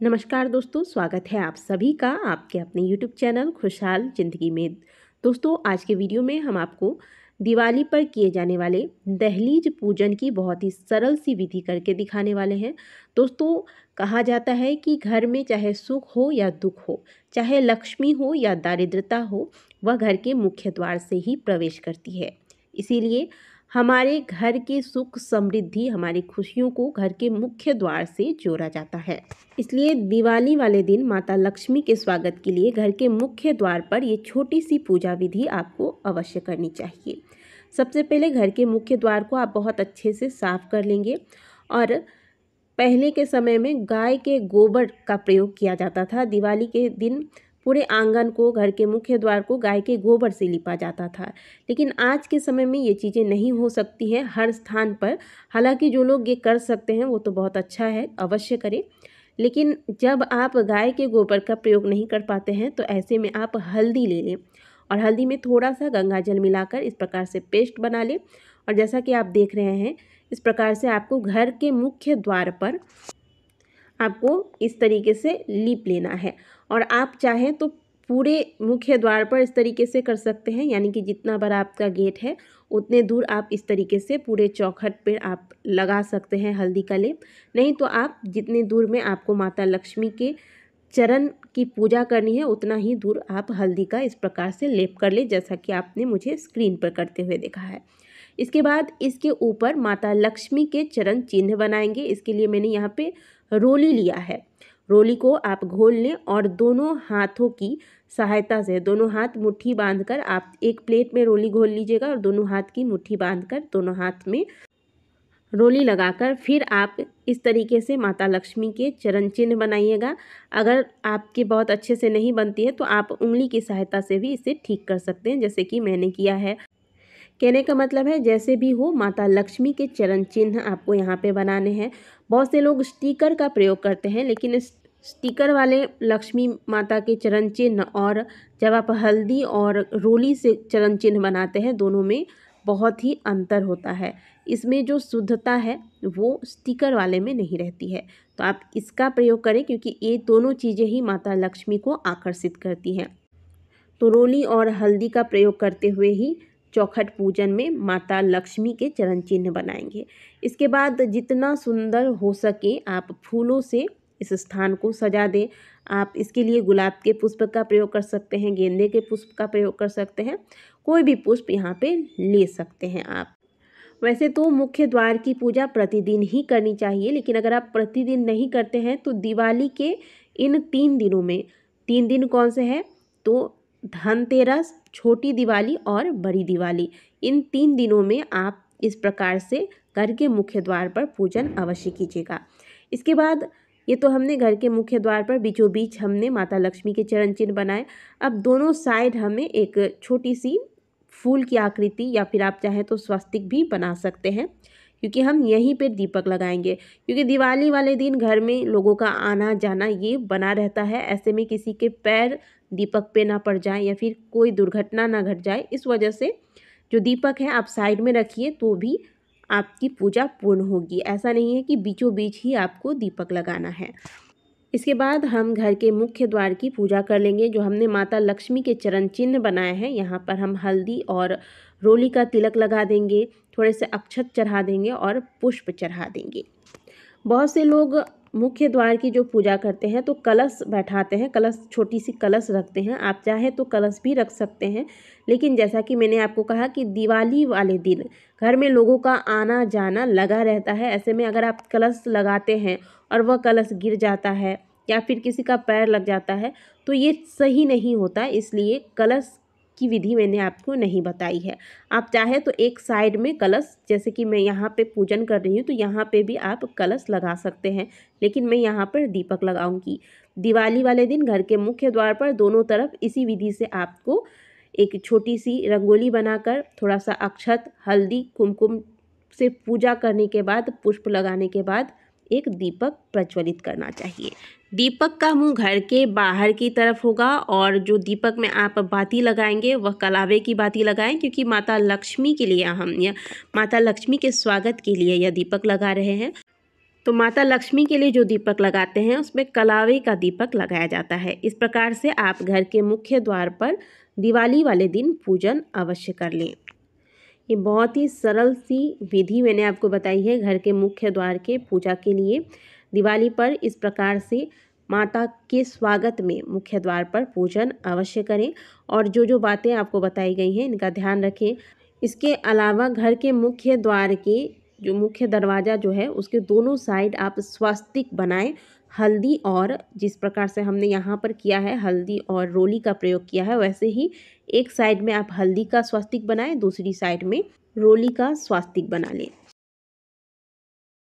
नमस्कार दोस्तों, स्वागत है आप सभी का आपके अपने YouTube चैनल खुशहाल ज़िंदगी में। दोस्तों, आज के वीडियो में हम आपको दिवाली पर किए जाने वाले दहलीज पूजन की बहुत ही सरल सी विधि करके दिखाने वाले हैं। दोस्तों, कहा जाता है कि घर में चाहे सुख हो या दुख हो, चाहे लक्ष्मी हो या दारिद्रता हो, वह घर के मुख्य द्वार से ही प्रवेश करती है। इसीलिए हमारे घर के सुख समृद्धि, हमारी खुशियों को घर के मुख्य द्वार से जोड़ा जाता है। इसलिए दिवाली वाले दिन माता लक्ष्मी के स्वागत के लिए घर के मुख्य द्वार पर ये छोटी सी पूजा विधि आपको अवश्य करनी चाहिए। सबसे पहले घर के मुख्य द्वार को आप बहुत अच्छे से साफ कर लेंगे। और पहले के समय में गाय के गोबर का प्रयोग किया जाता था। दिवाली के दिन पूरे आंगन को, घर के मुख्य द्वार को गाय के गोबर से लिपा जाता था। लेकिन आज के समय में ये चीज़ें नहीं हो सकती हैं हर स्थान पर। हालांकि जो लोग ये कर सकते हैं वो तो बहुत अच्छा है, अवश्य करें। लेकिन जब आप गाय के गोबर का प्रयोग नहीं कर पाते हैं तो ऐसे में आप हल्दी ले लें और हल्दी में थोड़ा सा गंगा जल मिलाकर इस प्रकार से पेस्ट बना लें। और जैसा कि आप देख रहे हैं, इस प्रकार से आपको घर के मुख्य द्वार पर आपको इस तरीके से लीप लेना है। और आप चाहें तो पूरे मुख्य द्वार पर इस तरीके से कर सकते हैं, यानी कि जितना बड़ा आपका गेट है उतने दूर आप इस तरीके से पूरे चौखट पे आप लगा सकते हैं हल्दी का लेप। नहीं तो आप जितने दूर में आपको माता लक्ष्मी के चरण की पूजा करनी है उतना ही दूर आप हल्दी का इस प्रकार से लेप कर ले, जैसा कि आपने मुझे स्क्रीन पर करते हुए देखा है। इसके बाद इसके ऊपर माता लक्ष्मी के चरण चिन्ह बनाएंगे। इसके लिए मैंने यहाँ पे रोली लिया है। रोली को आप घोल लें और दोनों हाथों की सहायता से, दोनों हाथ मुट्ठी बांधकर आप एक प्लेट में रोली घोल लीजिएगा और दोनों हाथ की मुट्ठी बांधकर दोनों हाथ में रोली लगाकर फिर आप इस तरीके से माता लक्ष्मी के चरण चिन्ह बनाइएगा। अगर आपके बहुत अच्छे से नहीं बनती है तो आप उंगली की सहायता से भी इसे ठीक कर सकते हैं, जैसे कि मैंने किया है। कहने का मतलब है जैसे भी हो, माता लक्ष्मी के चरण चिन्ह आपको यहाँ पे बनाने हैं। बहुत से लोग स्टिकर का प्रयोग करते हैं, लेकिन इस स्टिकर वाले लक्ष्मी माता के चरण चिन्ह और जब आप हल्दी और रोली से चरण चिन्ह बनाते हैं, दोनों में बहुत ही अंतर होता है। इसमें जो शुद्धता है वो स्टिकर वाले में नहीं रहती है। तो आप इसका प्रयोग करें, क्योंकि ये दोनों चीज़ें ही माता लक्ष्मी को आकर्षित करती हैं। तो रोली और हल्दी का प्रयोग करते हुए ही चौखट पूजन में माता लक्ष्मी के चरण चिन्ह बनाएंगे। इसके बाद जितना सुंदर हो सके आप फूलों से इस स्थान को सजा दें। आप इसके लिए गुलाब के पुष्प का प्रयोग कर सकते हैं, गेंदे के पुष्प का प्रयोग कर सकते हैं, कोई भी पुष्प यहाँ पे ले सकते हैं आप। वैसे तो मुख्य द्वार की पूजा प्रतिदिन ही करनी चाहिए, लेकिन अगर आप प्रतिदिन नहीं करते हैं तो दिवाली के इन 3 दिनों में, 3 दिन कौन से हैं तो धनतेरस, छोटी दिवाली और बड़ी दिवाली, इन 3 दिनों में आप इस प्रकार से घर के मुख्य द्वार पर पूजन अवश्य कीजिएगा। इसके बाद ये तो हमने घर के मुख्य द्वार पर बीचों बीच हमने माता लक्ष्मी के चरण चिन्ह बनाए। अब दोनों साइड हमें एक छोटी सी फूल की आकृति या फिर आप चाहें तो स्वस्तिक भी बना सकते हैं, क्योंकि हम यहीं पे दीपक लगाएंगे। क्योंकि दिवाली वाले दिन घर में लोगों का आना जाना ये बना रहता है। ऐसे में किसी के पैर दीपक पे ना पड़ जाए या फिर कोई दुर्घटना ना घट जाए, इस वजह से जो दीपक है आप साइड में रखिए तो भी आपकी पूजा पूर्ण होगी। ऐसा नहीं है कि बीचों बीच ही आपको दीपक लगाना है। इसके बाद हम घर के मुख्य द्वार की पूजा कर लेंगे। जो हमने माता लक्ष्मी के चरण चिन्ह बनाए हैं, यहाँ पर हम हल्दी और रोली का तिलक लगा देंगे, थोड़े से अक्षत चढ़ा देंगे और पुष्प चढ़ा देंगे। बहुत से लोग मुख्य द्वार की जो पूजा करते हैं तो कलश बैठाते हैं, कलश, छोटी सी कलश रखते हैं। आप चाहे तो कलश भी रख सकते हैं, लेकिन जैसा कि मैंने आपको कहा कि दिवाली वाले दिन घर में लोगों का आना जाना लगा रहता है। ऐसे में अगर आप कलश लगाते हैं और वह कलश गिर जाता है या फिर किसी का पैर लग जाता है तो ये सही नहीं होता। इसलिए कलश की विधि मैंने आपको नहीं बताई है। आप चाहे तो एक साइड में कलश, जैसे कि मैं यहाँ पे पूजन कर रही हूँ तो यहाँ पे भी आप कलश लगा सकते हैं, लेकिन मैं यहाँ पर दीपक लगाऊंगी। दिवाली वाले दिन घर के मुख्य द्वार पर दोनों तरफ इसी विधि से आपको एक छोटी सी रंगोली बनाकर थोड़ा सा अक्षत, हल्दी, कुमकुम से पूजा करने के बाद, पुष्प लगाने के बाद एक दीपक प्रज्वलित करना चाहिए। दीपक का मुंह घर के बाहर की तरफ होगा और जो दीपक में आप बाती लगाएंगे वह कलावे की बाती लगाएं, क्योंकि माता लक्ष्मी के लिए हम या माता लक्ष्मी के स्वागत के लिए यह दीपक लगा रहे हैं। तो माता लक्ष्मी के लिए जो दीपक लगाते हैं उसमें कलावे का दीपक लगाया जाता है। इस प्रकार से आप घर के मुख्य द्वार पर दिवाली वाले दिन पूजन अवश्य कर लें। ये बहुत ही सरल सी विधि मैंने आपको बताई है घर के मुख्य द्वार के पूजा के लिए। दिवाली पर इस प्रकार से माता के स्वागत में मुख्य द्वार पर पूजन अवश्य करें और जो बातें आपको बताई गई हैं इनका ध्यान रखें। इसके अलावा घर के मुख्य द्वार के जो मुख्य दरवाज़ा जो है उसके दोनों साइड आप स्वास्तिक बनाएं। हल्दी और जिस प्रकार से हमने यहाँ पर किया है हल्दी और रोली का प्रयोग किया है, वैसे ही एक साइड में आप हल्दी का स्वास्तिक बनाएं, दूसरी साइड में रोली का स्वास्तिक बना लें।